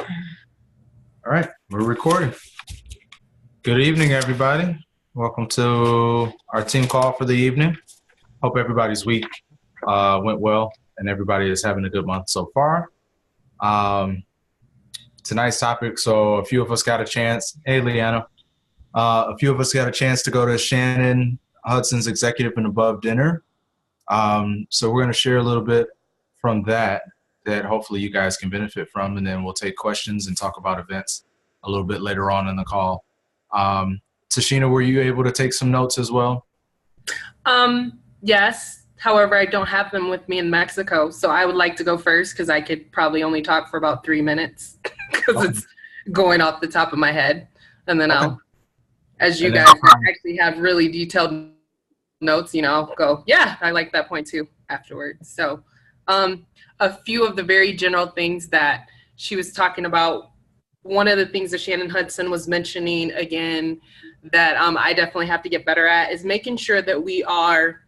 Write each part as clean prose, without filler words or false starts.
All right, we're recording. Good evening, everybody. Welcome to our team call for the evening. Hope everybody's week went well and everybody is having a good month so far. Um, tonight's topic. So a few of us got a chance. Hey, Leanna. A few of us got a chance to go to Shannon Hudson's Executive and Above dinner. So we're going to share a little bit from that hopefully you guys can benefit from, and then we'll take questions and talk about events a little bit later on in the call. Tashina, were you able to take some notes as well? Yes. However, I don't have them with me in Mexico, so I would like to go first because I could probably only talk for about 3 minutes because Okay. it's going off the top of my head. And then Okay. as you And then, guys actually have really detailed notes, I'll go, yeah, I like that point too afterwards. So a few of the very general things that she was talking about, one of the things that Shannon Hudson was mentioning again that I definitely have to get better at is making sure that we are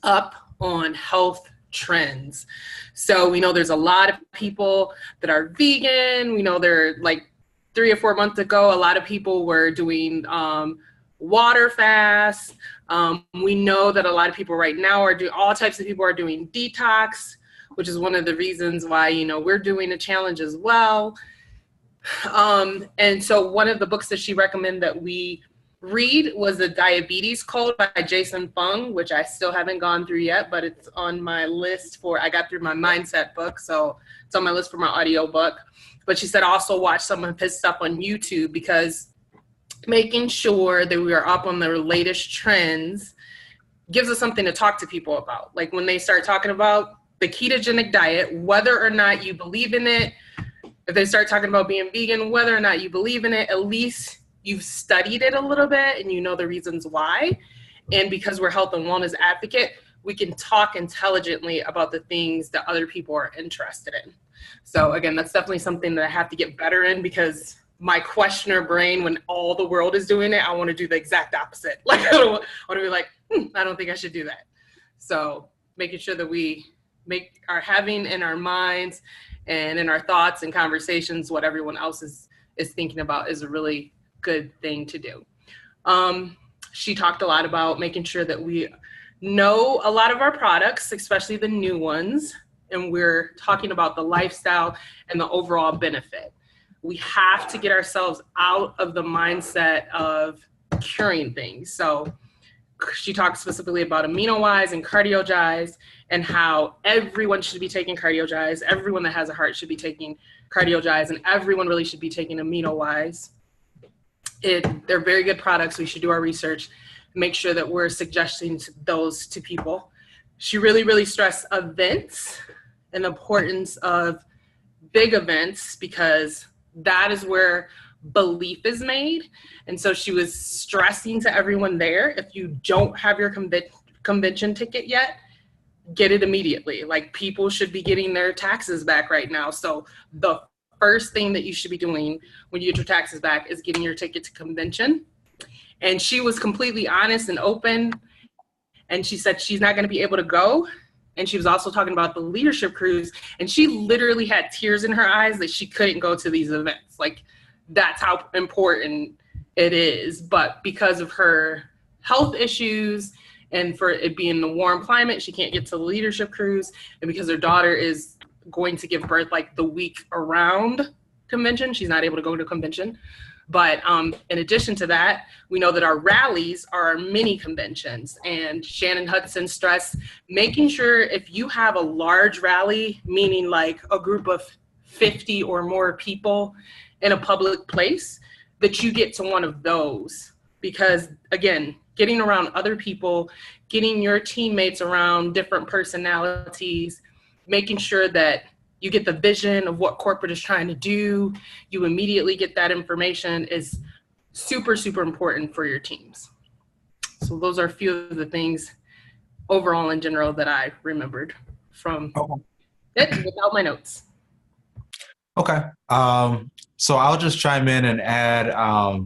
up on health trends. So we know there's a lot of people that are vegan. We know they're like 3 or 4 months ago, a lot of people were doing water fasts. We know that a lot of people right now are doing, all types of people are doing detox, which is one of the reasons why, we're doing a challenge as well. And so one of the books that she recommended that we read was The Diabetes Code by Jason Fung, which I still haven't gone through yet, but it's on my list I got through my mindset book. So it's on my list for my audio book. But she said also watch some of his stuff on YouTube because making sure that we are up on the latest trends gives us something to talk to people about. Like when they start talking about the ketogenic diet, whether or not you believe in it, if they start talking about being vegan, whether or not you believe in it, at least you've studied it a little bit and you know the reasons why. And because we're health and wellness advocate, we can talk intelligently about the things that other people are interested in. So again, that's definitely something that I have to get better in because my questioner brain, when all the world is doing it, I want to do the exact opposite. Like I want to be like, I don't think I should do that. So making sure that we are having in our minds and in our thoughts and conversations what everyone else is thinking about is a really good thing to do. She talked a lot about making sure that we know a lot of our products, especially the new ones, and we're talking about the lifestyle and the overall benefit. We have to get ourselves out of the mindset of curing things. So she talked specifically about AminoWise and CardioGize and how everyone should be taking CardioGize. Everyone that has a heart should be taking CardioGize, and everyone really should be taking AminoWise. They're very good products. We should do our research, make sure that we're suggesting those to people. She really, really stressed events and the importance of big events because that is where belief is made. And so she was stressing to everyone there, if you don't have your convention ticket yet, get it immediately. Like people should be getting their taxes back right now. So the first thing that you should be doing when you get your taxes back is getting your ticket to convention. And she was completely honest and open. And she said she's not going to be able to go. And she was also talking about the leadership cruise. And she literally had tears in her eyes that she couldn't go to these events. Like that's how important it is. But because of her health issues and for it being the warm climate, she can't get to the leadership cruise. And because her daughter is going to give birth like the week around convention, she's not able to go to convention. But in addition to that, we know that our rallies are our mini conventions. And Shannon Hudson stressed making sure if you have a large rally, meaning like a group of 50 or more people in a public place, that you get to one of those. Because again, getting around other people, getting your teammates around different personalities, making sure that you get the vision of what corporate is trying to do, you immediately get that information is super, super important for your teams. So those are a few of the things overall in general that I remembered from it without my notes. Okay. So I'll just chime in and add a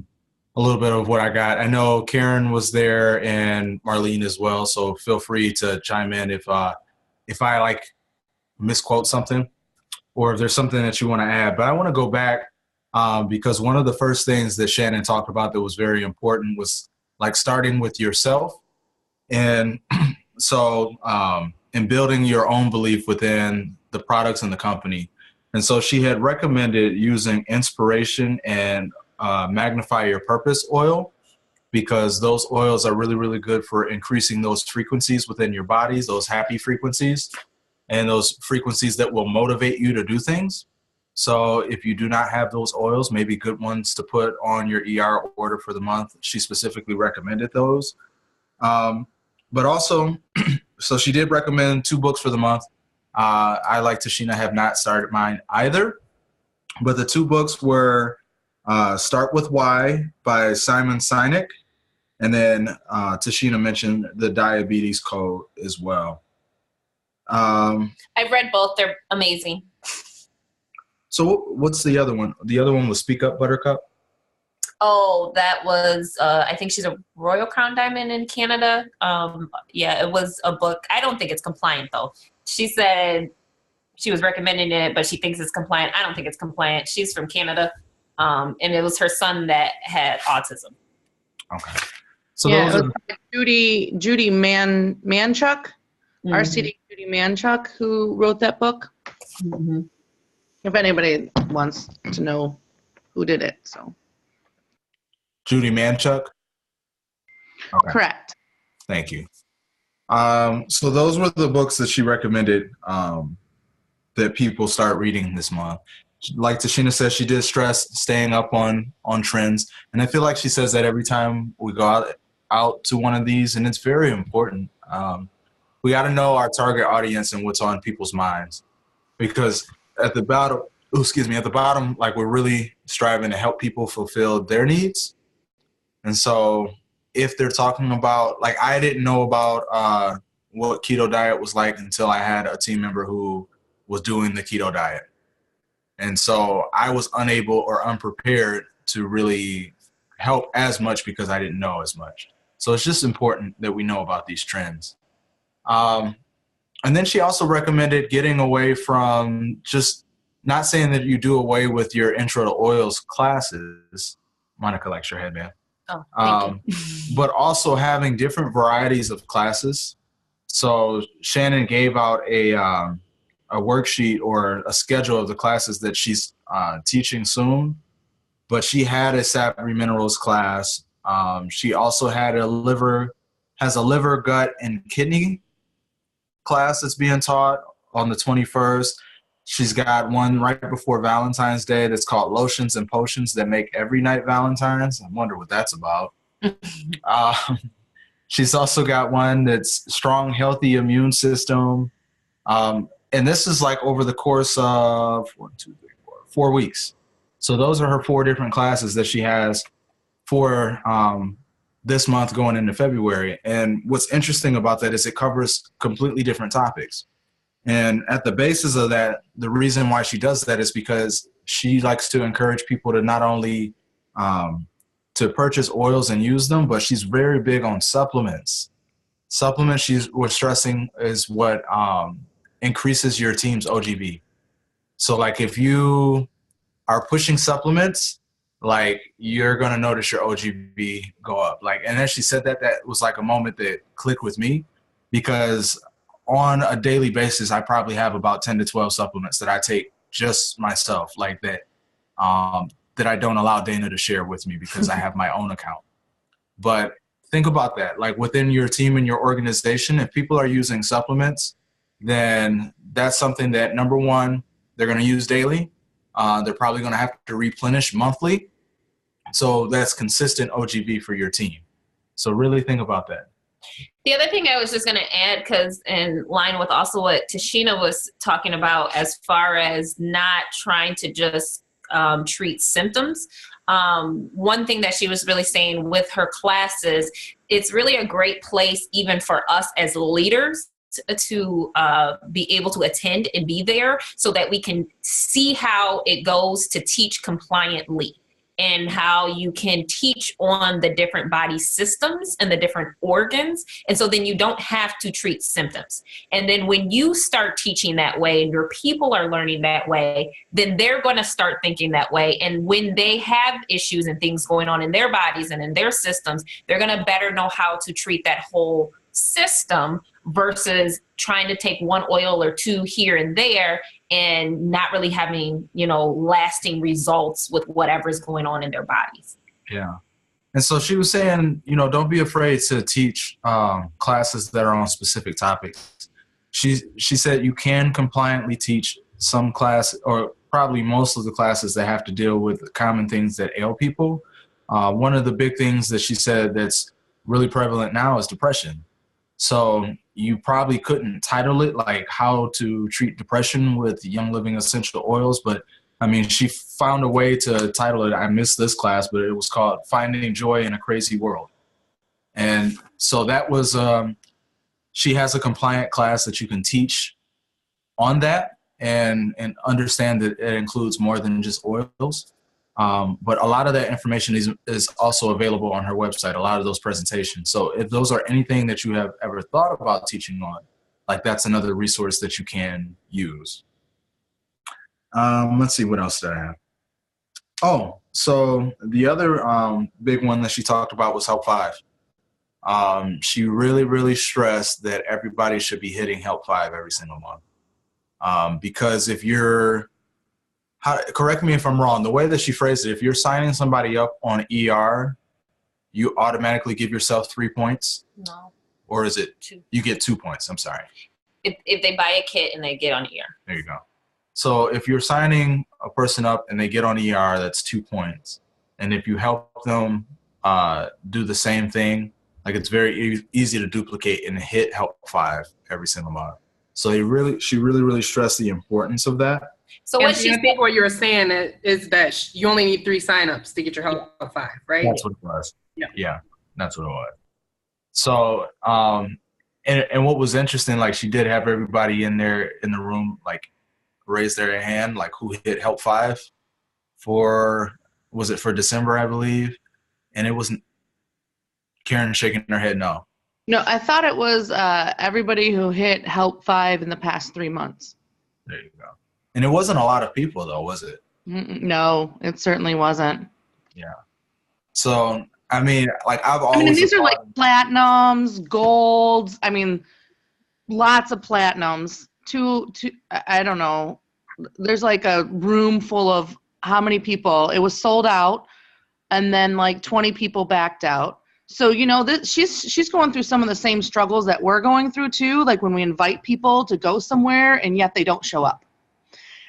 little bit of what I got. I know Karen was there and Marlene as well, so feel free to chime in if I like misquote something. or if there's something that you want to add. But I want to go back because one of the first things that Shannon talked about that was very important was like starting with yourself. And so in building your own belief within the products and the company. And so she had recommended using inspiration and magnify your purpose oil, because those oils are really, really good for increasing those frequencies within your bodies, those happy frequencies, and those frequencies that will motivate you to do things. So if you do not have those oils, maybe good ones to put on your ER order for the month. She specifically recommended those. But also, so she did recommend 2 books for the month. I, like Tashina, have not started mine either. But the 2 books were Start With Why by Simon Sinek. And then Tashina mentioned The Diabetes Code as well. I've read both. They're amazing. So what's the other one? The other one was Speak Up, Buttercup? Oh, that was, I think she's a Royal Crown Diamond in Canada. Yeah, it was a book. I don't think it's compliant, though. She said she was recommending it, but she thinks it's compliant. I don't think it's compliant. She's from Canada, and it was her son that had autism. Okay. So Yeah, those it was Judy Manchuk, RCD Judy Manchuk, who wrote that book. Mm-hmm. If anybody wants to know who did it, so. Judy Manchuk? Okay. Correct. Thank you. So those were the books that she recommended that people start reading this month. Like Tashina says, she did stress staying up on trends. And I feel like she says that every time we go out to one of these, and it's very important. We got to know our target audience and what's on people's minds, because at the bottom, like we're really striving to help people fulfill their needs. And so if they're talking about, like, I didn't know about what keto diet was like until I had a team member who was doing the keto diet. And so I was unable or unprepared to really help as much because I didn't know as much. So it's just important that we know about these trends. And then she also recommended getting away from, just not saying that you do away with your intro to oils classes. Monica likes your headband. Oh, thank you. But also having different varieties of classes. So Shannon gave out a worksheet or a schedule of the classes that she's teaching soon. But she had a Savory Minerals class. She also had a liver, gut, and kidney class that's being taught on the 21st. She's got one right before Valentine's Day that's called Lotions and Potions That Make Every Night Valentine's. I wonder what that's about. She's also got one that's Strong, Healthy Immune System. And this is like over the course of 4 weeks. So those are her 4 different classes that she has for this month going into February. And what's interesting about that is it covers completely different topics. And at the basis of that, the reason why she does that is because she likes to encourage people to not only to purchase oils and use them, but she's very big on supplements. Supplements, we're stressing, is what increases your team's OGB. So like if you are pushing supplements, like you're going to notice your OGB go up. Like, and as she said that was like a moment that clicked with me, because on a daily basis, I probably have about 10 to 12 supplements that I take just myself, like that, that I don't allow Dana to share with me because I have my own account. But think about that, like within your team and your organization, if people are using supplements, then that's something that, number one, they're going to use daily. They're probably going to have to replenish monthly. So that's consistent OGB for your team. So really think about that. The other thing I was just going to add, because in line with also what Tashina was talking about, as far as not trying to just treat symptoms, one thing that she was really saying with her classes, it's really a great place even for us as leaders to be able to attend and be there so that we can see how it goes to teach compliantly. and how you can teach on the different body systems and the different organs. And so then you don't have to treat symptoms. And then when you start teaching that way and your people are learning that way, then they're going to start thinking that way. And when they have issues and things going on in their bodies and in their systems, they're going to better know how to treat that whole system versus trying to take one oil or two here and there and not really having, lasting results with whatever's going on in their bodies. Yeah. And so she was saying, don't be afraid to teach classes that are on specific topics. She said you can compliantly teach some class, or probably most of the classes that have to deal with common things that ail people. One of the big things that she said that's really prevalent now is depression. So you probably couldn't title it like how to treat depression with Young Living Essential Oils, but I mean, she found a way to title it. I missed this class, but it was called Finding Joy in a Crazy World. And so that was, she has a compliant class that you can teach on that and understand that it includes more than just oils. But a lot of that information is also available on her website, a lot of those presentations. So if those are anything that you have ever thought about teaching on, like that's another resource that you can use. Let's see, what else did I have? Oh, so the other big one that she talked about was Help 5. She really, really stressed that everybody should be hitting Help 5 every single month. Because if you're, correct me if I'm wrong, the way that she phrased it, if you're signing somebody up on ER, you automatically give yourself 3 points? No. Or is it 2? You get 2 points, I'm sorry. If they buy a kit and they get on ER. There you go. So if you're signing a person up and they get on ER, that's 2 points. And if you help them do the same thing, like it's very easy to duplicate and hit Help 5 every single month. So she really stressed the importance of that. So what she I think what you're saying is that you only need 3 signups to get your Help 5, right? That's what it was. Yeah, that's what it was. So, and what was interesting, like she did have everybody in there in the room, like raise their hand, like who hit Help 5 was it for December, I believe? And it wasn't Karen shaking her head no. No, I thought it was everybody who hit Help 5 in the past 3 months. There you go. And it wasn't a lot of people though, was it? No, it certainly wasn't. Yeah. So, I mean, like I've always... these are like platinums, golds. I mean, lots of platinums. I don't know. There's like a room full of how many people? It was sold out, and then like 20 people backed out. So, she's going through some of the same struggles that we're going through too, like when we invite people to go somewhere and yet they don't show up.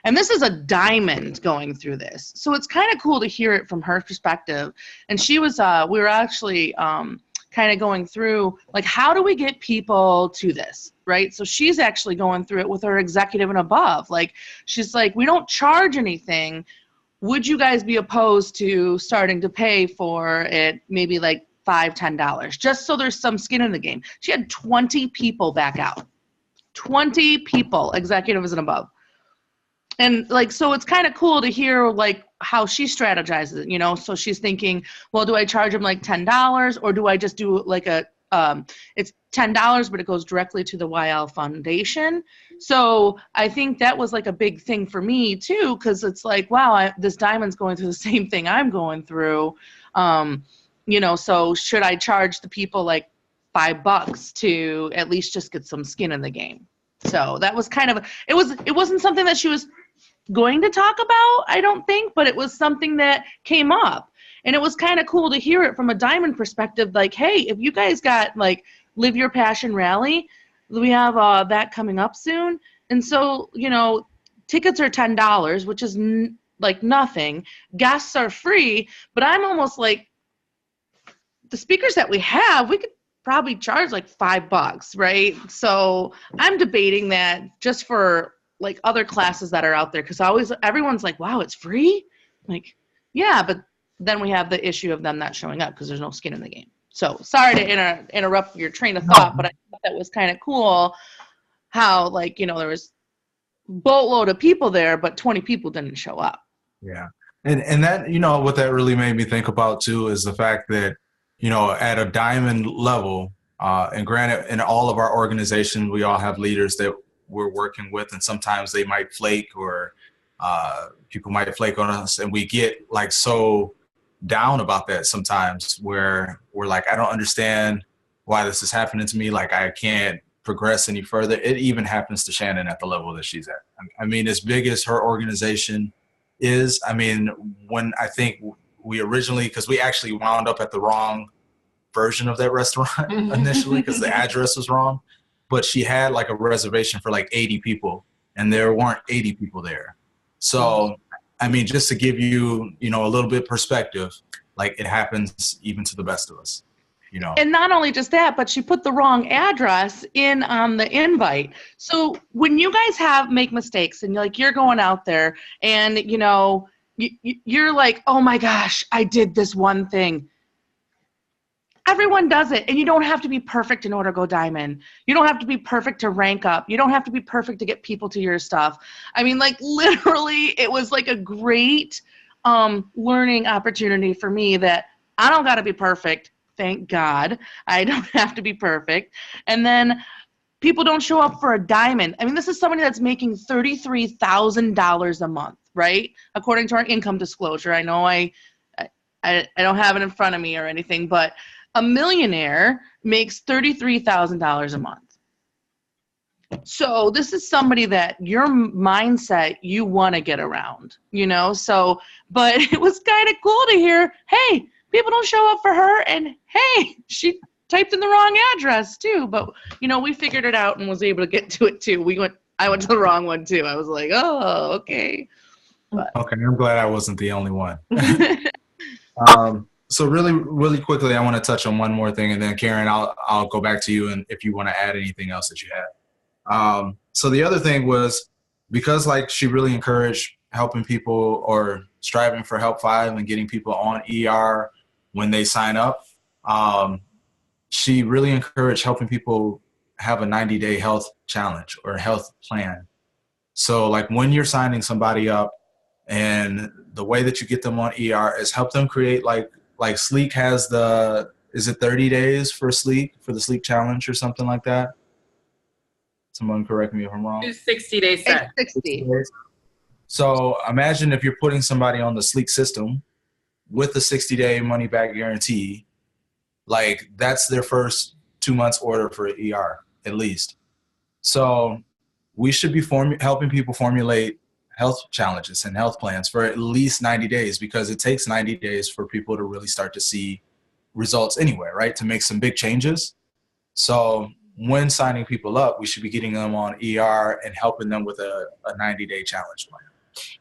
And this is a diamond going through this. So it's kind of cool to hear it from her perspective. And she was, we were actually kind of going through, like, how do we get people to this, right? So she's actually going through it with her executive and above. Like, she's like, we don't charge anything. Would you guys be opposed to starting to pay for it, maybe like $5, $10, just so there's some skin in the game? She had 20 people back out. 20 people, executives and above. And like, so it's kind of cool to hear like how she strategizes it, so she's thinking, well, do I charge them like $10 or do I just do like it's $10, but it goes directly to the YL Foundation. So I think that was like a big thing for me too, because it's like, wow, this diamond's going through the same thing I'm going through. So should I charge the people like $5 to at least just get some skin in the game? So that was kind of, it wasn't something that she was going to talk about, I don't think, but it was something that came up. And it was kind of cool to hear it from a diamond perspective, like, hey, if you guys got like Live Your Passion Rally, we have that coming up soon. And so, tickets are $10, which is like nothing. Guests are free, but I'm almost like, the speakers that we have, we could probably charge like $5, right? So I'm debating that just for like other classes that are out there, because everyone's like, wow, it's free? Like, yeah, but then we have the issue of them not showing up because there's no skin in the game. So sorry to interrupt your train of thought, but I thought that was kind of cool how, like, there was boatload of people there, but 20 people didn't show up. Yeah. And that, what that really made me think about too is the fact that, at a diamond level, and granted, in all of our organizations, we all have leaders that we're working with, and sometimes they might flake or people might flake on us, and we get like so down about that sometimes where we're like, I don't understand why this is happening to me. Like I can't progress any further. It even happens to Shannon at the level that she's at. I mean, as big as her organization is, I mean, when I think we originally, because we actually wound up at the wrong version of that restaurant initially because the address was wrong, but she had like a reservation for like 80 people and there weren't 80 people there. So, I mean, just to give you, a little bit perspective, like it happens even to the best of us, And not only just that, but she put the wrong address in on the invite. So when you guys make mistakes and you're going out there and, you're like, oh my gosh, I did this one thing. Everyone does it, and you don't have to be perfect in order to go diamond. You don't have to be perfect to rank up. You don't have to be perfect to get people to your stuff. I mean, like literally, it was like a great learning opportunity for me that I don't got to be perfect. Thank God. I don't have to be perfect. And then people don't show up for a diamond. I mean, this is somebody that's making $33,000 a month, right? According to our income disclosure. I know I don't have it in front of me or anything, but a millionaire makes $33,000 a month. So this is somebody that your mindset, you want to get around, so, but it was kind of cool to hear, hey, people don't show up for her, and hey, she typed in the wrong address too, but we figured it out and was able to get to it too. I went to the wrong one too. I was like, oh, okay. But. Okay, I'm glad I wasn't the only one. So really, really quickly, I want to touch on one more thing, and then Karen, I'll go back to you, and if you want to add anything else that you had. So the other thing was, because like she really encouraged helping people or striving for Help 5 and getting people on ER when they sign up, she really encouraged helping people have a 90-day health challenge or a health plan. So like when you're signing somebody up, and the way that you get them on ER is help them create like Sleek has is it 30 days for Sleek, for the Sleek challenge or something like that? Someone correct me if I'm wrong. 60 days set. 60. So imagine if you're putting somebody on the Sleek system with the 60-day money back guarantee, like that's their first 2 months order for ER at least. So we should be helping people formulate health challenges and health plans for at least 90 days, because it takes 90 days for people to really start to see results anyway, right? To make some big changes. So when signing people up, we should be getting them on ER and helping them with a 90-day challenge plan.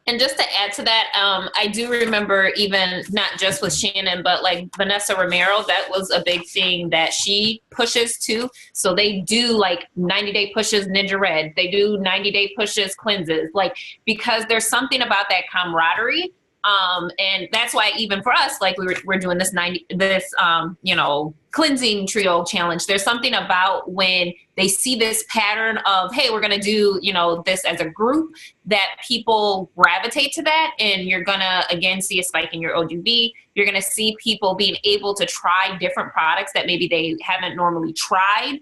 And just to add to that, I do remember even not just with Shannon, but like Vanessa Romero, that was a big thing that she pushes too. So they do like 90-day pushes Ninja Red. They do 90-day pushes cleanses, like, because there's something about that camaraderie. And that's why even for us, like we're doing this cleansing trio challenge. There's something about when they see this pattern of, hey, we're going to do, this as a group, that people gravitate to that. And you're going to, again, see a spike in your OGB. You're going to see people being able to try different products that maybe they haven't normally tried.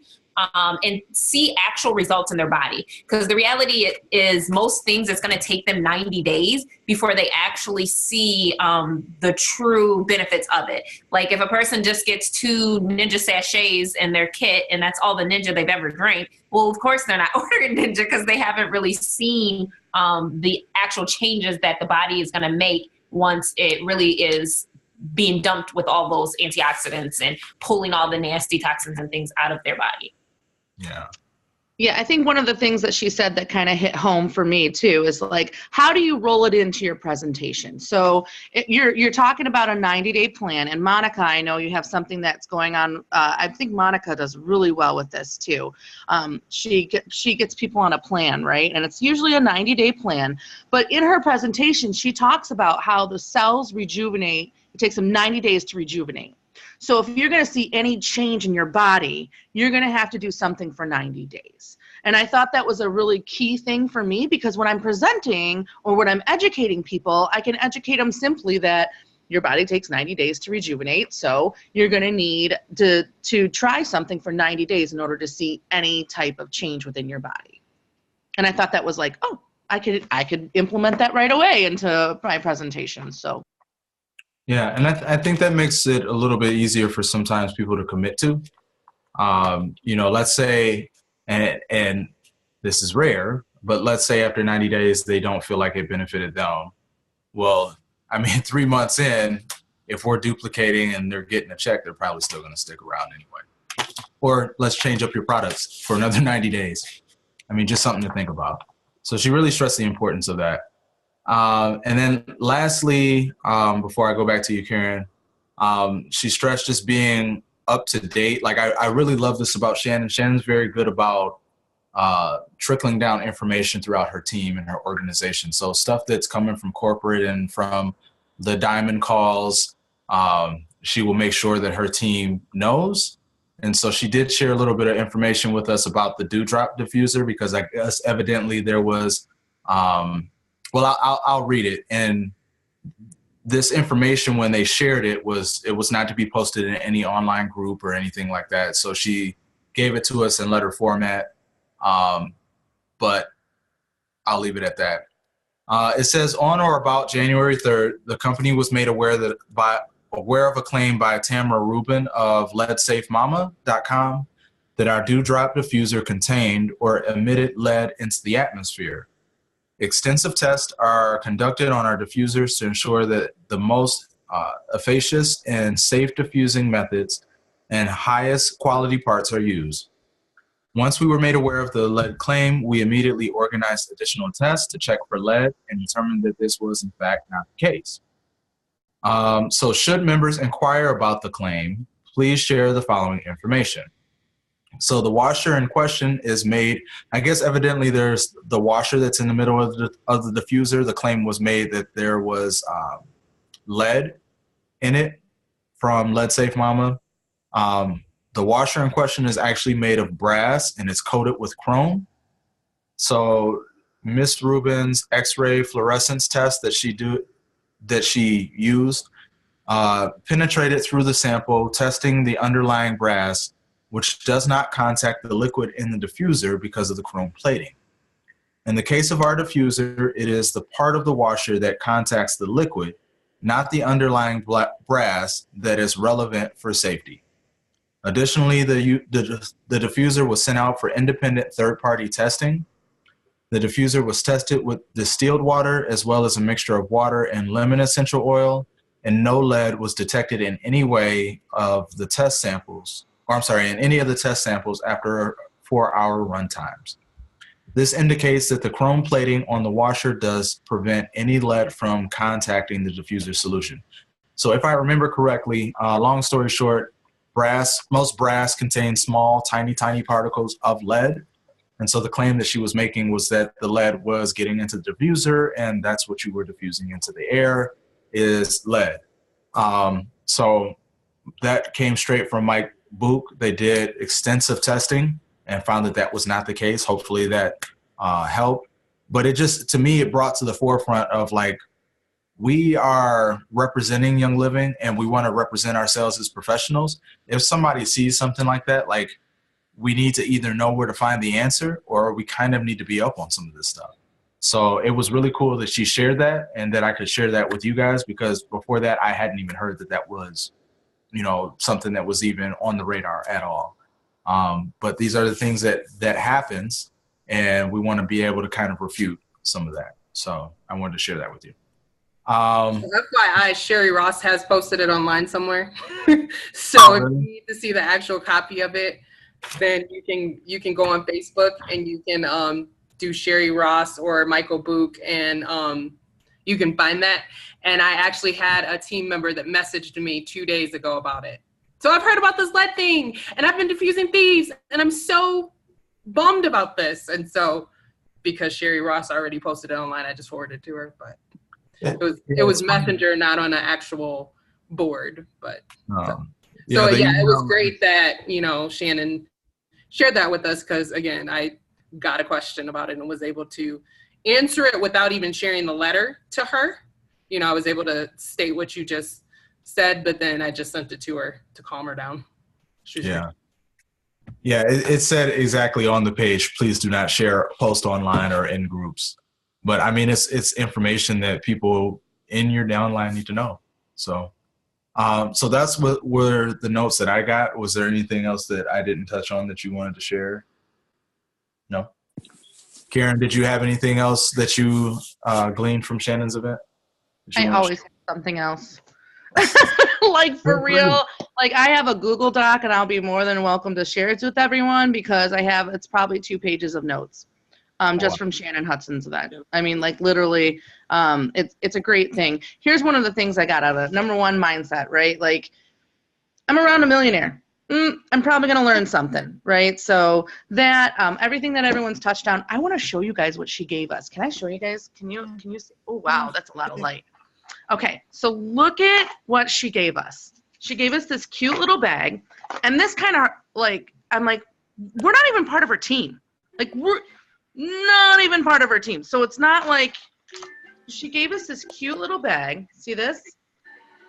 And see actual results in their body. Because the reality is most things, it's going to take them 90 days before they actually see the true benefits of it. Like if a person just gets 2 Ninja sachets in their kit and that's all the Ninja they've ever drank, well, of course they're not ordering Ninja because they haven't really seen the actual changes that the body is going to make once it really is being dumped with all those antioxidants and pulling all the nasty toxins and things out of their body. Yeah. Yeah, I think one of the things that she said that kind of hit home for me too is like, how do you roll it into your presentation? So you're talking about a 90-day plan, and Monica, I know you have something that's going on. I think Monica does really well with this too. She gets people on a plan, right? And it's usually a 90-day plan. But in her presentation, she talks about how the cells rejuvenate. It takes them 90 days to rejuvenate. So if you're going to see any change in your body, you're going to have to do something for 90 days. And I thought that was a really key thing for me, because when I'm presenting or when I'm educating people, I can educate them simply that your body takes 90 days to rejuvenate. So you're going to need to try something for 90 days in order to see any type of change within your body. And I thought that was like, oh, I could implement that right away into my presentation. So. Yeah, and I think that makes it a little bit easier for sometimes people to commit to. Let's say, and this is rare, but let's say after 90 days, they don't feel like it benefited them. Well, I mean, 3 months in, if we're duplicating and they're getting a check, they're probably still going to stick around anyway. Or let's change up your products for another 90 days. I mean, just something to think about. So she really stressed the importance of that. And then lastly, before I go back to you, Karen, she stressed just being up to date. Like I really love this about Shannon. Shannon's very good about trickling down information throughout her team and her organization. So stuff that's coming from corporate and from the diamond calls, she will make sure that her team knows. And so she did share a little bit of information with us about the dewdrop diffuser, because I guess evidently there was, I'll read it. And this information, when they shared it was not to be posted in any online group or anything like that. So she gave it to us in letter format. But I'll leave it at that. It says, on or about January 3rd, the company was made aware of a claim by Tamara Rubin of leadsafemama.com that our dewdrop diffuser contained or emitted lead into the atmosphere. Extensive tests are conducted on our diffusers to ensure that the most efficacious and safe diffusing methods and highest quality parts are used. Once we were made aware of the lead claim, we immediately organized additional tests to check for lead and determined that this was in fact not the case. So should members inquire about the claim, please share the following information. So the washer in question is made, I guess evidently there's the washer that's in the middle of the diffuser. The claim was made that there was lead in it from Lead Safe Mama. The washer in question is actually made of brass and it's coated with chrome. So Miss Rubin's X-ray fluorescence test that she used penetrated through the sample, testing the underlying brass, which does not contact the liquid in the diffuser because of the chrome plating. In the case of our diffuser, it is the part of the washer that contacts the liquid, not the underlying brass, that is relevant for safety. Additionally, the diffuser was sent out for independent third-party testing. The diffuser was tested with distilled water as well as a mixture of water and lemon essential oil, and no lead was detected in any way of the test samples, in any of the test samples after 4-hour run times. This indicates that the chrome plating on the washer does prevent any lead from contacting the diffuser solution. So if I remember correctly, long story short, most brass contains small, tiny particles of lead. And so the claim that she was making was that the lead was getting into the diffuser, and that's what you were diffusing into the air is lead. So that came straight from Mike Book. They did extensive testing and found that that was not the case. Hopefully that helped. But it just, to me, it brought to the forefront of like, we are representing Young Living and we want to represent ourselves as professionals. If somebody sees something like that, like, we need to either know where to find the answer or we kind of need to be up on some of this stuff. So it was really cool that she shared that and that I could share that with you guys, because before that, I hadn't even heard that that was, something that was even on the radar at all. But these are the things that happens, and we want to be able to kind of refute some of that. So I wanted to share that with you. That's why Sherry Ross has posted it online somewhere. So if you need to see the actual copy of it, then you can go on Facebook and you can do Sherry Ross or Michael Book, and you can find that. And I actually had a team member that messaged me 2 days ago about it. So I've heard about this lead thing, and I've been diffusing thieves, and I'm so bummed about this. And so because Sherry Ross already posted it online, I just forwarded it to her. But it was Messenger, not on an actual board. But it was great that Shannon shared that with us, because again, got a question about it and was able to answer it without even sharing the letter to her. You know, I was able to state what you just said, but then I just sent it to her to calm her down. Yeah. Yeah, it said exactly on the page, please do not share, post online or in groups. But I mean, it's information that people in your downline need to know. So, so that's what were the notes that I got. Was there anything else that I didn't touch on that you wanted to share? No. Karen, did you have anything else that you gleaned from Shannon's event? I always have something else. Like, for real, like, I have a Google Doc, and I'll be more than welcome to share it with everyone, because it's probably 2 pages of notes, just from Shannon Hudson's event. I mean, like, literally, it's a great thing. Here's one of the things I got out of it. Number 1, mindset, right? Like, I'm around a millionaire. I'm probably going to learn something, right? So that, everything that everyone's touched on, I want to show you guys what she gave us. Can I show you guys? Can you see? Oh, wow, that's a lot of light. Okay, so look at what she gave us. She gave us this cute little bag, and this kind of, like, I'm like, we're not even part of her team. Like, we're not even part of her team. So it's not like, she gave us this cute little bag. See this?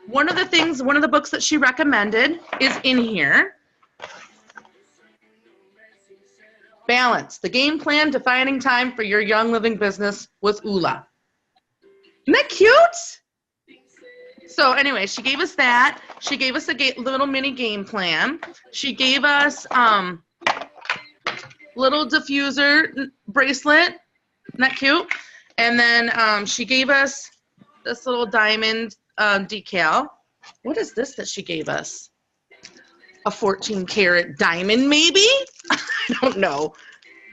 One of the books that she recommended is in here. Balance, the game plan defining time for your young living business with Ula. Isn't that cute? So anyway, she gave us that. She gave us a little mini game plan. She gave us little diffuser bracelet. Isn't that cute? And then she gave us this little diamond decal. What is this that she gave us? A 14-karat diamond, maybe? I don't know.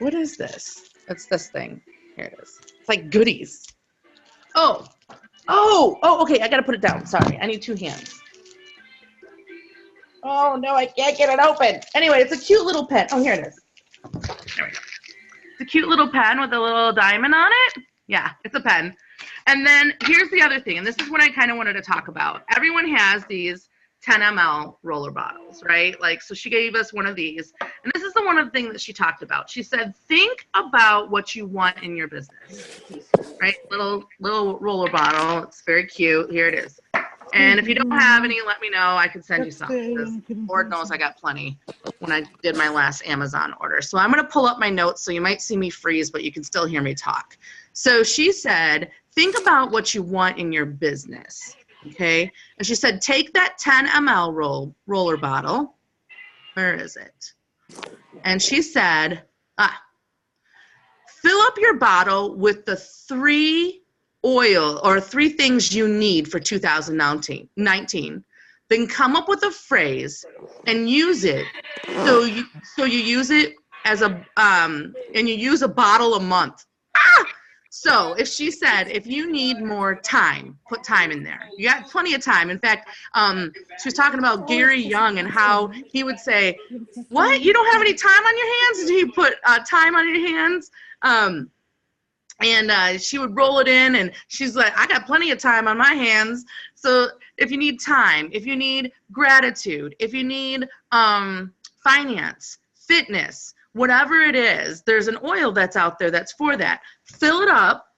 What is this? It's this thing. Here it is. It's like goodies. Oh, okay, I gotta put it down. Sorry, I need 2 hands. Oh, no, I can't get it open. Anyway, it's a cute little pen. Oh, here it is. There we go. It's a cute little pen with a little diamond on it. Yeah, it's a pen. And then here's the other thing, and this is what I kind of wanted to talk about. Everyone has these 10 ml roller bottles, right? Like, so she gave us one of these, and this is the one of the things that she talked about. She said, think about what you want in your business, right? Little roller bottle. It's very cute. Here it is. And if you don't have any, let me know. I can send you some. Lord knows I got plenty when I did my last Amazon order. So I'm going to pull up my notes, so you might see me freeze, but you can still hear me talk. So she said, think about what you want in your business. Okay, and she said, take that 10 ml roller bottle. Where is it? And she said, fill up your bottle with the 3 things you need for 2019. Then come up with a phrase and use it. So you use it as and you use a bottle a month. So if she said, if you need more time, put time in there. You got plenty of time. In fact, she was talking about Gary Young and how he would say, what? You don't have any time on your hands? Did he put time on your hands? And she would roll it in, and she's like, I got plenty of time on my hands. So if you need time, if you need gratitude, if you need finance, fitness, whatever it is, there's an oil that's out there that's for that. Fill it up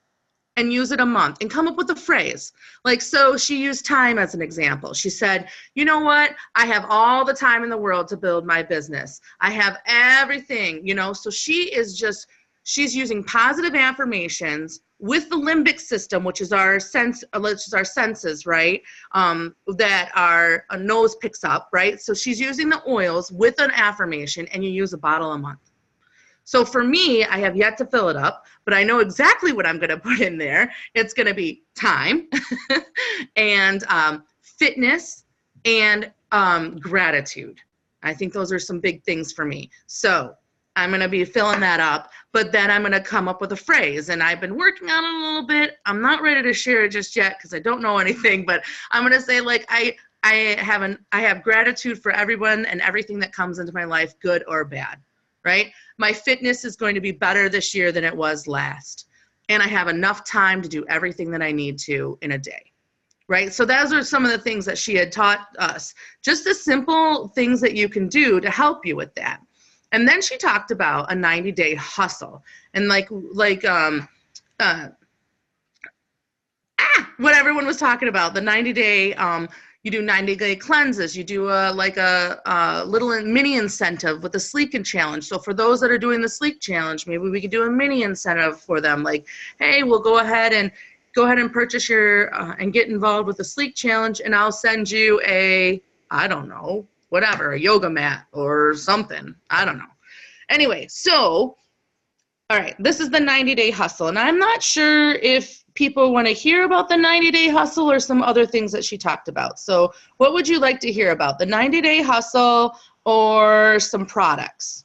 and use it a month and come up with a phrase. Like, so she used time as an example. She said, you know what? I have all the time in the world to build my business. I have everything, so she's using positive affirmations with the limbic system, which is our senses, right? That our nose picks up, right? So she's using the oils with an affirmation, and you use a bottle a month. So for me, I have yet to fill it up, but I know exactly what I'm going to put in there. It's going to be time and fitness and gratitude. I think those are some big things for me. So I'm going to be filling that up, but then I'm going to come up with a phrase, and I've been working on it a little bit. I'm not ready to share it just yet because I don't know anything, but I'm going to say, like, I have gratitude for everyone and everything that comes into my life, good or bad, right? My fitness is going to be better this year than it was last, and I have enough time to do everything that I need to in a day, right? So those are some of the things that she had taught us, just the simple things that you can do to help you with that. And then she talked about a 90-day hustle. And what everyone was talking about, the 90-day, you do 90-day cleanses, you do a little mini incentive with the Sleek Challenge. So for those that are doing the Sleek Challenge, maybe we could do a mini incentive for them. Like, hey, we'll go ahead and purchase your, and get involved with the Sleek Challenge, and I'll send you a, I don't know, whatever, a yoga mat or something. I don't know. Anyway, so, all right, this is the 90-day hustle. And I'm not sure if people want to hear about the 90-day hustle or some other things that she talked about. So what would you like to hear about? The 90-day hustle or some products?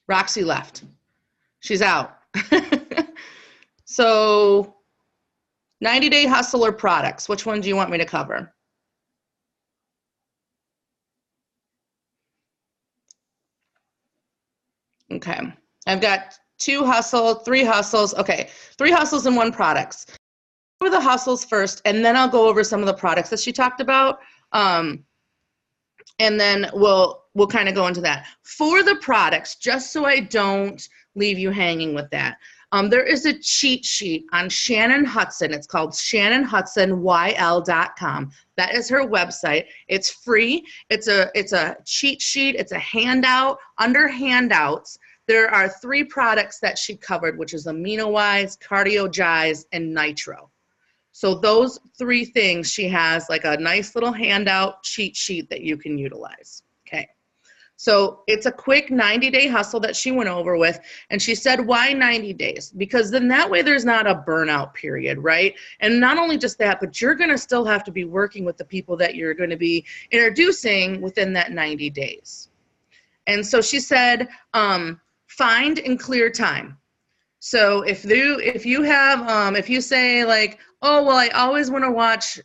Roxy left. She's out. So 90-day hustle or products, which one do you want me to cover? Okay, I've got 2 hustles, 3 hustles. Okay, 3 hustles and 1 products. I'll go over the hustles first, and then I'll go over some of the products that she talked about, and then we'll kind of go into that. For the products, just so I don't leave you hanging with that, there is a cheat sheet on Shannon Hudson. It's called ShannonHudsonYL.com. That is her website. It's free. It's a cheat sheet. It's a handout. Under handouts, there are 3 products that she covered, which is AminoWise, CardioGize, and Nitro. So those 3 things, she has like a nice little handout cheat sheet that you can utilize. Okay. So it's a quick 90-day hustle that she went over with. And she said, why 90 days? Because then that way there's not a burnout period, right? And not only just that, but you're going to still have to be working with the people that you're going to be introducing within that 90 days. And so she said, find and clear time. So if you say like, oh, well, I always want to watch,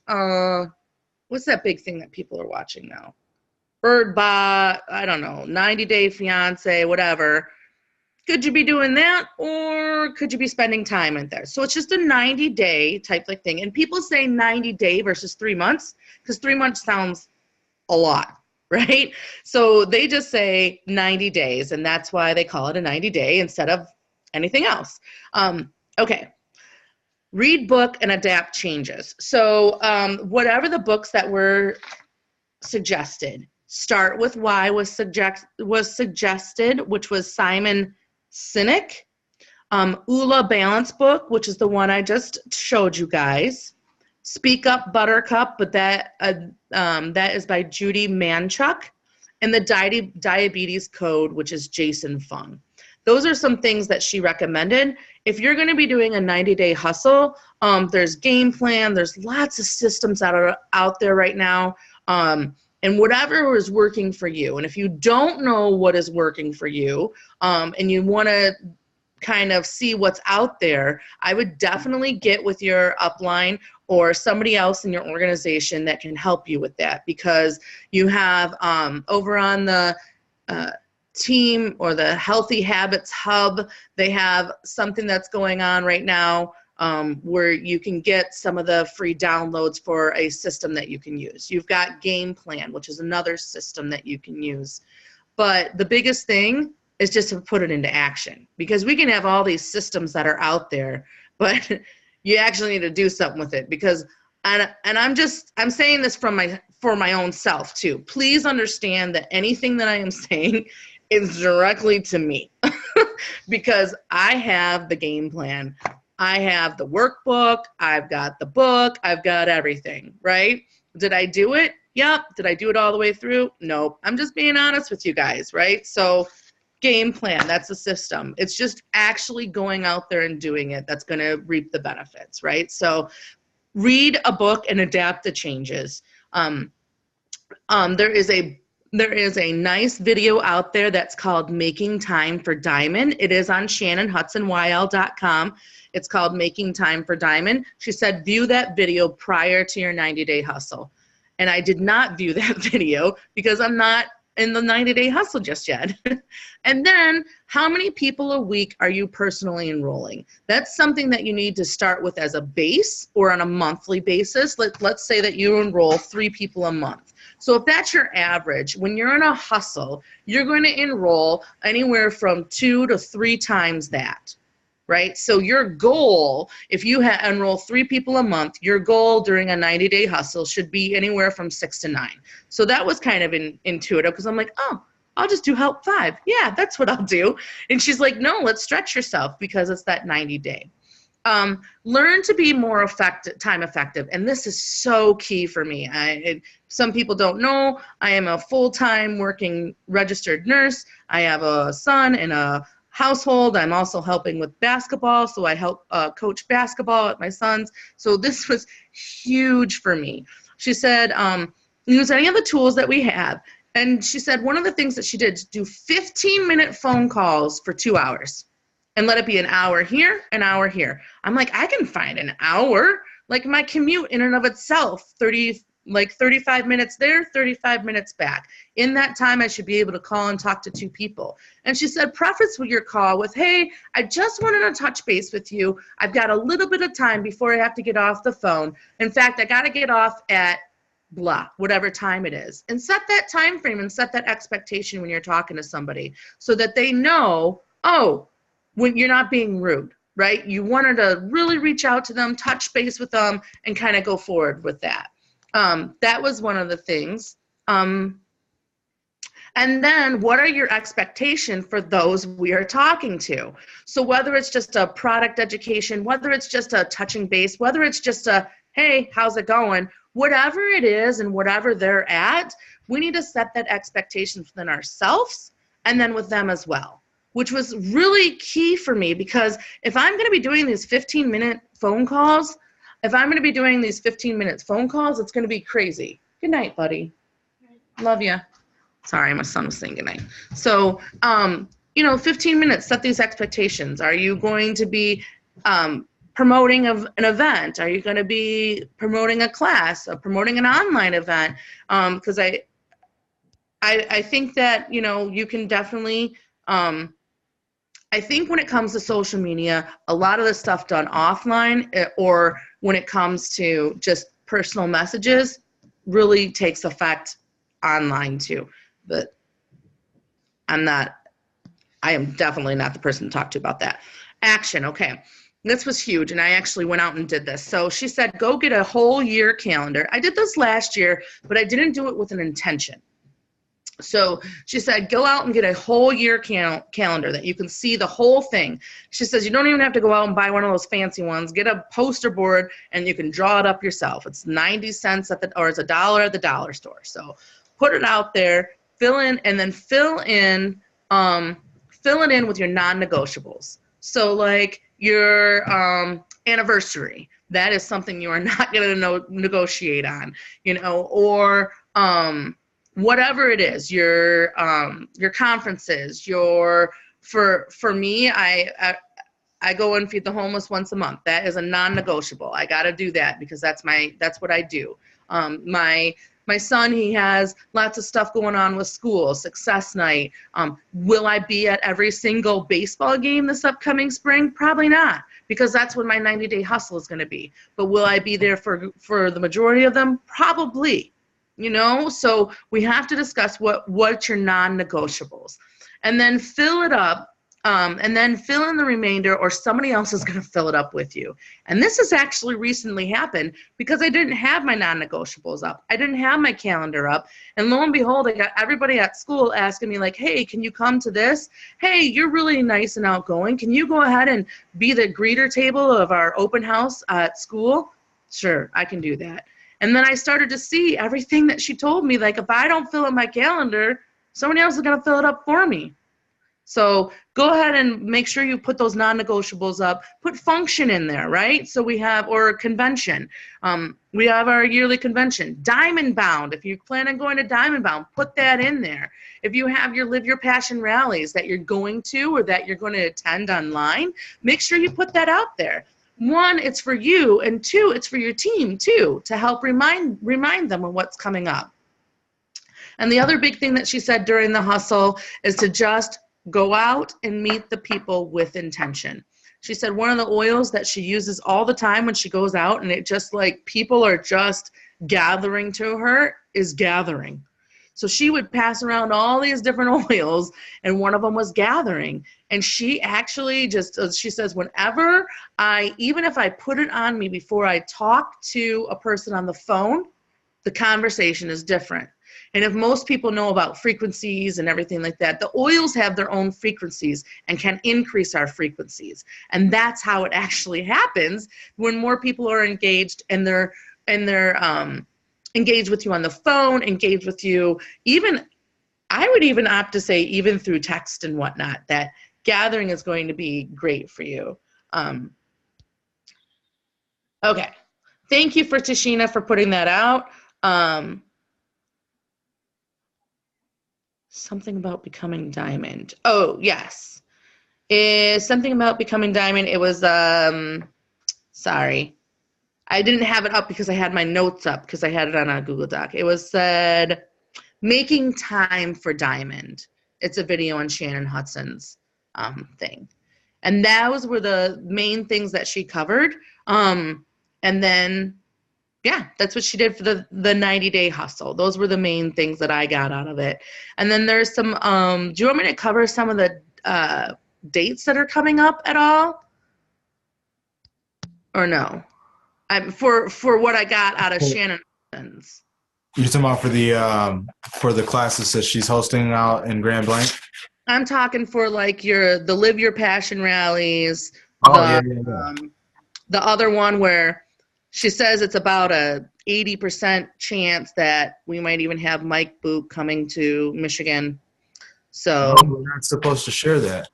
what's that big thing that people are watching now? Birdbot, I don't know, 90 Day Fiance, whatever. Could you be doing that, or could you be spending time in there? So it's just a 90-day type like thing. And people say 90-day versus 3 months, because 3 months sounds a lot, right? So they just say 90 days, and that's why they call it a 90-day instead of anything else. Okay. Read book and adapt changes. So whatever the books that were suggested, Start with Why was suggested, which was Simon Sinek. Ula Balance book, which is the one I just showed you guys. Speak Up Buttercup, but that is by Judy Manchuk. And the Diabetes Code, which is Jason Fung. Those are some things that she recommended. If you're going to be doing a 90-day hustle, there's game plan. There's lots of systems that are out there right now. And whatever is working for you. And if you don't know what is working for you, and you want to kind of see what's out there, I would definitely get with your upline or somebody else in your organization that can help you with that, because you have over on the team or the Healthy Habits Hub, they have something that's going on right now where you can get some of the free downloads for a system that you can use. You've got Game Plan, which is another system that you can use. But the biggest thing is just to put it into action, because we can have all these systems that are out there, but you actually need to do something with it. Because, and I'm saying this for my own self too. Please understand that anything that I am saying is directly to me, because I have the game plan. I have the workbook, I've got the book, I've got everything, right? Did I do it? Yep. Did I do it all the way through? Nope. I'm just being honest with you guys, right? So game plan, that's the system. It's just actually going out there and doing it that's going to reap the benefits, right? So read a book and adapt the changes. There is a nice video out there that's called Making Time for Diamond. It is on ShannonHudsonYL.com. It's called Making Time for Diamond. She said, view that video prior to your 90-day hustle. And I did not view that video because I'm not in the 90-day hustle just yet. And then how many people a week are you personally enrolling? That's something that you need to start with as a base or on a monthly basis. Let's say that you enroll 3 people a month. So if that's your average, when you're in a hustle, you're going to enroll anywhere from 2 to 3 times that. Right? So your goal, if you enroll 3 people a month, your goal during a 90-day hustle should be anywhere from 6 to 9. So that was kind of intuitive because I'm like, oh, I'll just do help 5. Yeah, that's what I'll do. And she's like, no, let's stretch yourself because it's that 90-day. Learn to be more time effective. And this is so key for me. Some people don't know, I am a full-time working registered nurse. I have a son and a household. I'm also helping with basketball, so I help coach basketball at my son's. So this was huge for me. She said, use any of the tools that we have. And she said one of the things that she did is do 15-minute phone calls for 2 hours and let it be an hour here, an hour here. I'm like, I can find an hour. Like my commute in and of itself, 35 minutes there, 35 minutes back. In that time, I should be able to call and talk to 2 people. And she said, preface with your call with, hey, I just wanted to touch base with you. I've got a little bit of time before I have to get off the phone. In fact, I got to get off at blah, whatever time it is. And set that time frame and set that expectation when you're talking to somebody so that they know, oh, when you're not being rude, right? You wanted to really reach out to them, touch base with them, and kind of go forward with that. That was one of the things. And then what are your expectations for those we are talking to? So whether it's just a product education, whether it's just a touching base, whether it's just a, hey, how's it going? Whatever it is and whatever they're at, we need to set that expectation within ourselves and then with them as well, which was really key for me because if I'm going to be doing these 15-minute phone calls, it's going to be crazy. Good night, buddy. Love you. Sorry, my son was saying good night. So, 15 minutes, set these expectations. Are you going to be promoting an event? Are you going to be promoting a class, or promoting an online event? Because I think that, you can definitely, I think when it comes to social media, a lot of the stuff done offline or when it comes to just personal messages really takes effect online too. But I am definitely not the person to talk to about that. Action, okay. This was huge, and I actually went out and did this. So she said, go get a whole year calendar. I did this last year, but I didn't do it with an intention. So she said, go out and get a whole year calendar that you can see the whole thing. She says, you don't even have to go out and buy one of those fancy ones. Get a poster board and you can draw it up yourself. It's 90 cents or it's $1 at the dollar store. So put it out there, fill it in with your non-negotiables. So like your anniversary, that is something you are not going to negotiate on, or whatever it is, your conferences, for me, I go and feed the homeless once a month. That is a non-negotiable. I got to do that because that's what I do. My son, he has lots of stuff going on with school, success night. Will I be at every single baseball game this upcoming spring? Probably not, because that's when my 90-day hustle is going to be. But will I be there for the majority of them? Probably. So we have to discuss what's your non-negotiables, and then fill it up, and then fill in the remainder, or somebody else is going to fill it up with you. And this has actually recently happened because I didn't have my non-negotiables up. I didn't have my calendar up, and lo and behold, I got everybody at school asking me like, hey, can you come to this? Hey, you're really nice and outgoing. Can you go ahead and be the greeter table of our open house at school? Sure, I can do that. And then I started to see everything that she told me, like if I don't fill up my calendar, somebody else is going to fill it up for me. So go ahead and make sure you put those non-negotiables up. Put function in there, right? So we have, or convention. We have our yearly convention. Diamond Bound. If you plan on going to Diamond Bound, put that in there. If you have your Live Your Passion rallies that you're going to or that you're going to attend online, make sure you put that out there. 1, it's for you, and 2, it's for your team too, to help remind them of what's coming up. And the other big thing that she said during the hustle is to just go out and meet the people with intention. She said one of the oils that she uses all the time when she goes out and it just like people are just gathering to her is gathering. So she would pass around all these different oils, and one of them was gathering. And she actually just, she says, whenever even if I put it on me before I talk to a person on the phone, the conversation is different. And if most people know about frequencies and everything like that, the oils have their own frequencies and can increase our frequencies. And that's how it actually happens when more people are engaged and they're engage with you on the phone, engage with you, even, I would even opt to say even through text and whatnot, that gathering is going to be great for you. Okay. Thank you for Tashina for putting that out. Something about becoming diamond. Oh, yes. Is something about becoming diamond. It was, sorry. I didn't have it up because I had my notes up because I had it on a Google Doc. It was said, making time for diamond. It's a video on Shannon Hudson's thing. And those were the main things that she covered. And then, yeah, that's what she did for the 90-day hustle. Those were the main things that I got out of it. And then there's some, do you want me to cover some of the dates that are coming up at all? Or no? For what I got out of Shannon Hudson's. You're talking about for the classes that she's hosting out in Grand Blanc? I'm talking for like the Live Your Passion rallies. The other one where she says it's about a 80% chance that we might even have Mike Boop coming to Michigan. So we're not supposed to share that.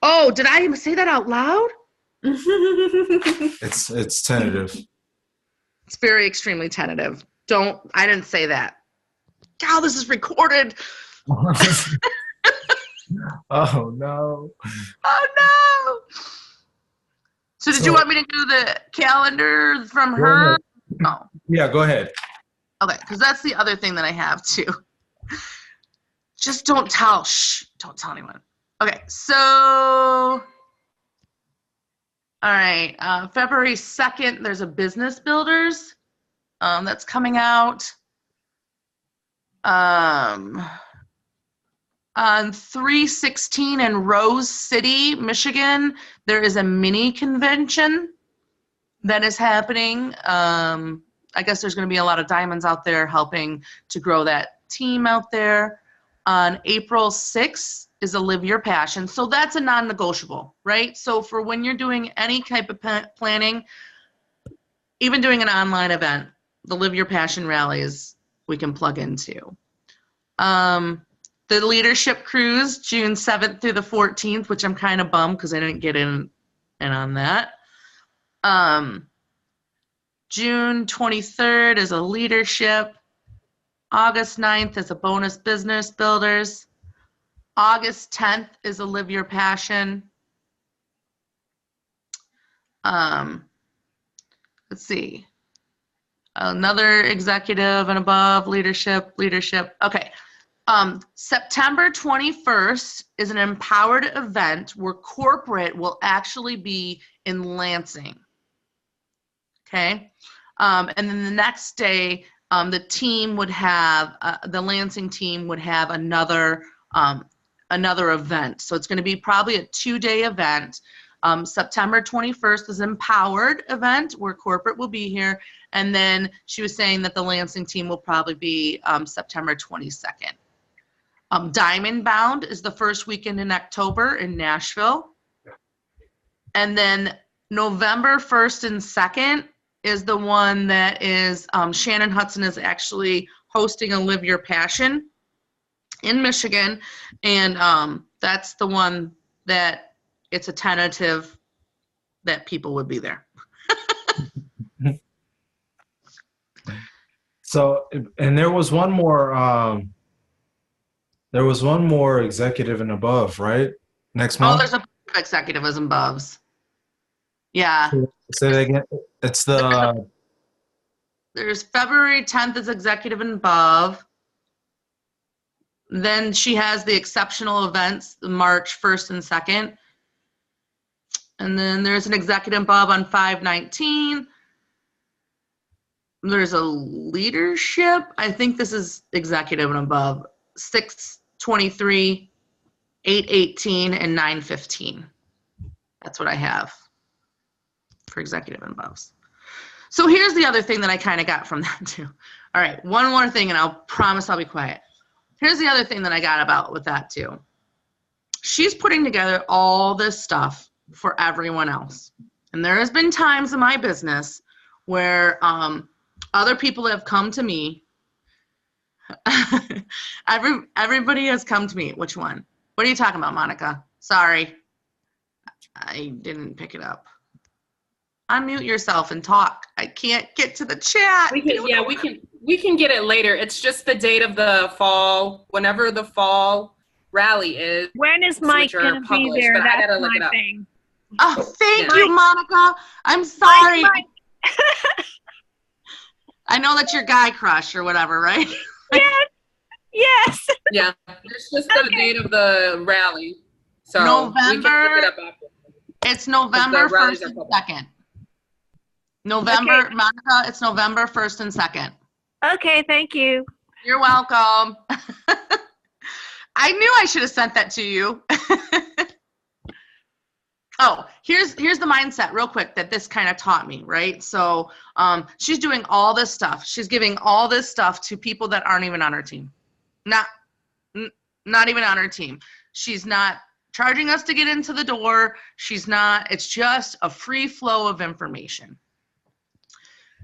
Oh, did I even say that out loud? It's tentative. It's very extremely tentative. I didn't say that. God, this is recorded. Oh no. Oh no. So did you want me to do the calendar from her? No. Yeah, go ahead. Okay, because that's the other thing that I have too. Just don't tell. Shh. Don't tell anyone. Okay, so all right. February 2nd, there's a Business Builders that's coming out. On 3/16 in Rose City, Michigan, there is a mini convention that is happening. I guess there's going to be a lot of diamonds out there helping to grow that team out there. On April 6th is a Live Your Passion. So that's a non-negotiable, right? So for when you're doing any type of planning, even doing an online event, the Live Your Passion rallies we can plug into. The Leadership Cruise, June 7th through the 14th, which I'm kind of bummed because I didn't get in on that. June 23rd is a leadership. August 9th is a bonus Business Builders. August 10th is a Live Your Passion. Let's see. Another executive and above, leadership. Okay. September 21st is an empowered event where corporate will actually be in Lansing. Okay. And then the next day, the team would have, the Lansing team would have another event. So it's going to be probably a 2-day event. September 21st is an empowered event where corporate will be here. And then she was saying that the Lansing team will probably be September 22nd. Diamond Bound is the first weekend in October in Nashville. And then November 1st and 2nd is the one that is, Shannon Hudson is actually hosting a Live Your Passion in Michigan. And that's the one that it's a tentative that people would be there. So, and there was one more executive and above, right? Next month? Oh, there's a executive and above. Yeah. Say that again. It's There's February 10th is executive and above. Then she has the exceptional events, March 1st and 2nd. And then there's an executive above on 5/19. There's a leadership. I think this is executive and above. 6/23, 8/18, and 9/15. That's what I have for executive and above. So here's the other thing that I kind of got from that too. All right, one more thing, and I'll promise I'll be quiet. Here's the other thing that I got about with that too. She's putting together all this stuff for everyone else. And there has been times in my business where other people have come to me. Everybody has come to me. Which one? What are you talking about, Monica? Sorry. I didn't pick it up. Unmute yourself and talk. I can't get to the chat. We can get it later. It's just the date of the fall, whenever the fall rally is. When is Mike going to be there? That's my thing. Oh, thank you, Monica. I'm sorry. Mike. I know that's your guy crush or whatever, right? Yes. Yes. Yeah, it's just the date of the rally. So November. We can look it up after. It's November 1st and 2nd. November, Okay. Monica, it's November 1st and 2nd. Okay, thank you. You're welcome. I knew I should have sent that to you. Oh, here's the mindset real quick that this kind of taught me, right? So she's doing all this stuff. She's giving all this stuff to people that aren't even on her team. Not even on her team. She's not charging us to get into the door. It's just a free flow of information.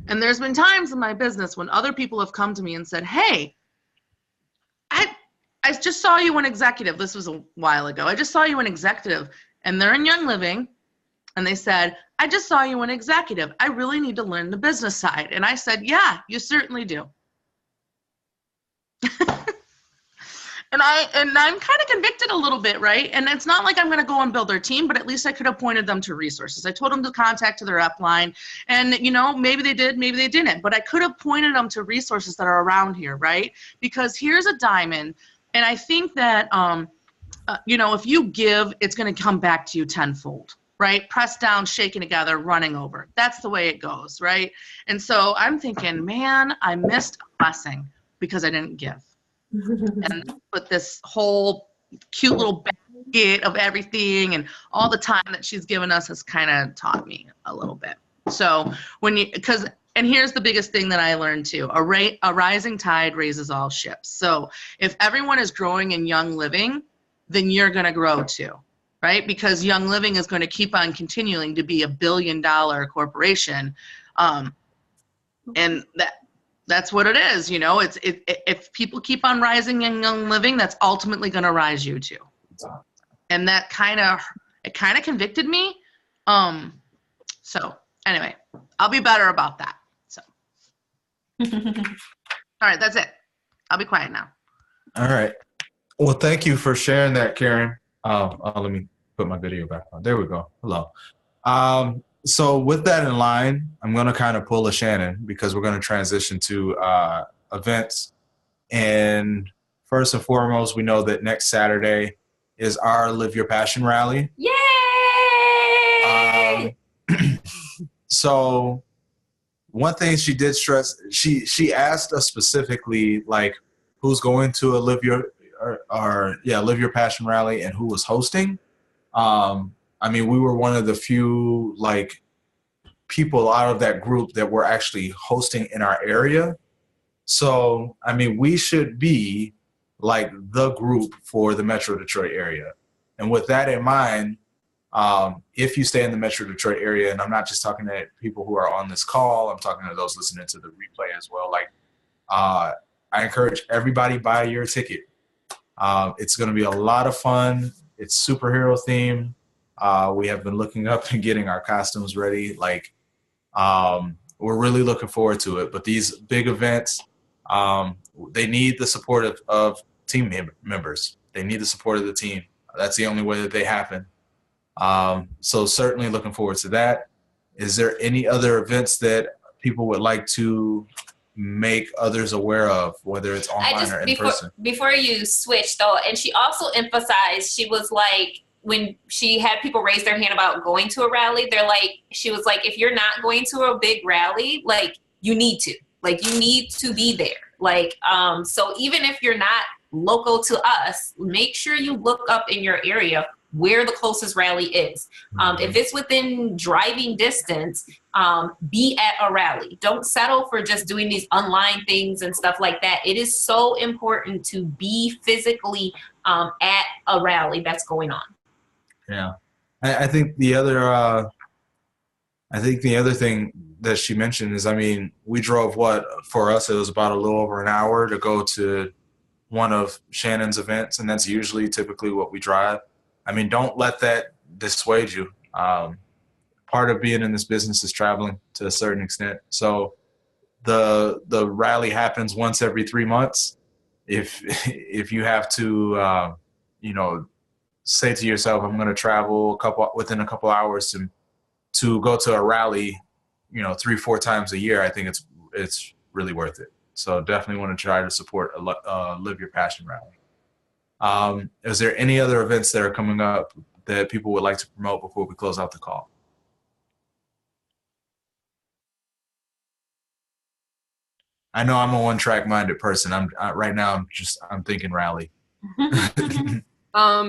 And there's been times in my business when other people have come to me and said, hey, I just saw you in executive. This was a while ago. I just saw you in executive. And they're in Young Living. And they said, I just saw you in executive. I really need to learn the business side. And I said, yeah, you certainly do. And I'm kind of convicted a little bit, right? And it's not like I'm going to go and build their team, but at least I could have pointed them to resources. I told them to contact their upline, and maybe they did, maybe they didn't, but I could have pointed them to resources that are around here, right? Because here's a diamond, and I think that if you give, it's going to come back to you tenfold, right? Pressed down, shaken together, running over. That's the way it goes, right? And so I'm thinking, man, I missed a blessing because I didn't give. And put this whole cute little basket of everything and all the time that she's given us has kind of taught me a little bit. So and here's the biggest thing that I learned too, a rising tide raises all ships. So if everyone is growing in Young Living, then you're going to grow too, right? Because Young Living is going to keep on continuing to be $1 billion corporation. And that's what it is, if people keep on rising in Young Living, that's ultimately going to rise you too. And that kind of convicted me. So anyway, I'll be better about that. So, all right, that's it. I'll be quiet now. All right. Well, thank you for sharing that, Karen. Let me put my video back on. There we go. Hello. So with that in line, I'm going to kind of pull a Shannon because we're going to transition to events. And first and foremost, we know that next Saturday is our Live Your Passion rally. Yay! So one thing she did stress, she asked us specifically, like, who's going to a Live Your Passion rally and who was hosting. I mean, we were one of the few people out of that group that were actually hosting in our area. So, I mean, we should be like the group for the Metro Detroit area. And with that in mind, if you stay in the Metro Detroit area, and I'm not just talking to people who are on this call, I'm talking to those listening to the replay as well. I encourage everybody buy your ticket. It's going to be a lot of fun. It's superhero themed. We have been looking up and getting our costumes ready. We're really looking forward to it. But these big events, they need the support of team members. They need the support of the team. That's the only way that they happen. So certainly looking forward to that. Is there any other events that people would like to, make others aware of, whether it's online or in person? Before you switch though, and she also emphasized, she was like, when she had people raise their hand about going to a rally, she was like, if you're not going to a big rally, like you need to be there. Like, so even if you're not local to us, make sure you look up in your area where the closest rally is. If it's within driving distance, be at a rally. Don't settle for just doing these online things and stuff like that. It is so important to be physically at a rally that's going on. Yeah, I think the other thing that she mentioned is, I mean, we drove for us, it was about a little over an hour to go to one of Shannon's events, and that's typically what we drive. I mean, don't let that dissuade you. Part of being in this business is traveling to a certain extent. So the rally happens once every 3 months. If you have to, say to yourself, I'm going to travel within a couple hours to go to a rally, 3-4 times a year, I think it's really worth it. So definitely want to try to support a Live Your Passion rally. Is there any other events that are coming up that people would like to promote before we close out the call? I know I'm a one-track minded person. Right now I'm thinking rally.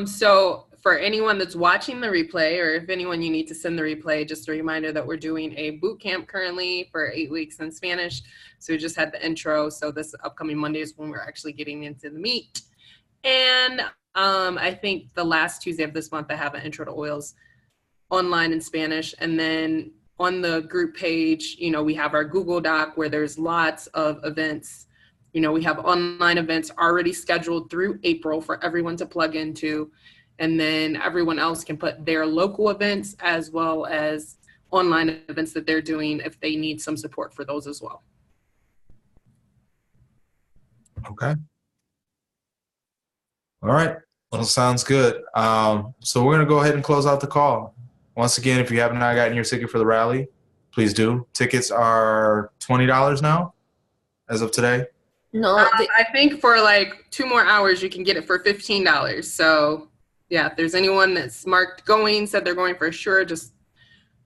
So for anyone that's watching the replay, or if anyone you need to send the replay, just a reminder that we're doing a boot camp currently for 8 weeks in Spanish. So we just had the intro. So this upcoming Monday is when we're actually getting into the meat. And I think the last Tuesday of this month, I have an intro to oils online in Spanish. And then on the group page, we have our Google Doc where there's lots of events. We have online events already scheduled through April for everyone to plug into. And then everyone else can put their local events as well as online events that they're doing if they need some support for those as well. Okay. All right. Well, sounds good. So we're going to go ahead and close out the call. Once again, if you have not gotten your ticket for the rally, please do. Tickets are $20 now as of today. No, I think for like 2 more hours, you can get it for $15. So yeah, if there's anyone that's marked going, said they're going for sure, just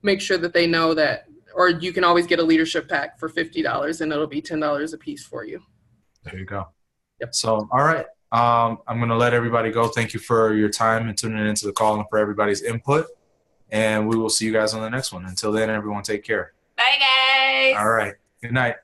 make sure that they know that, or you can always get a leadership pack for $50 and it'll be $10 a piece for you. There you go. Yep. So, all right. I'm going to let everybody go. Thank you for your time and tuning into the call and for everybody's input. And we will see you guys on the next one. Until then, everyone take care. Bye, guys. All right. Good night.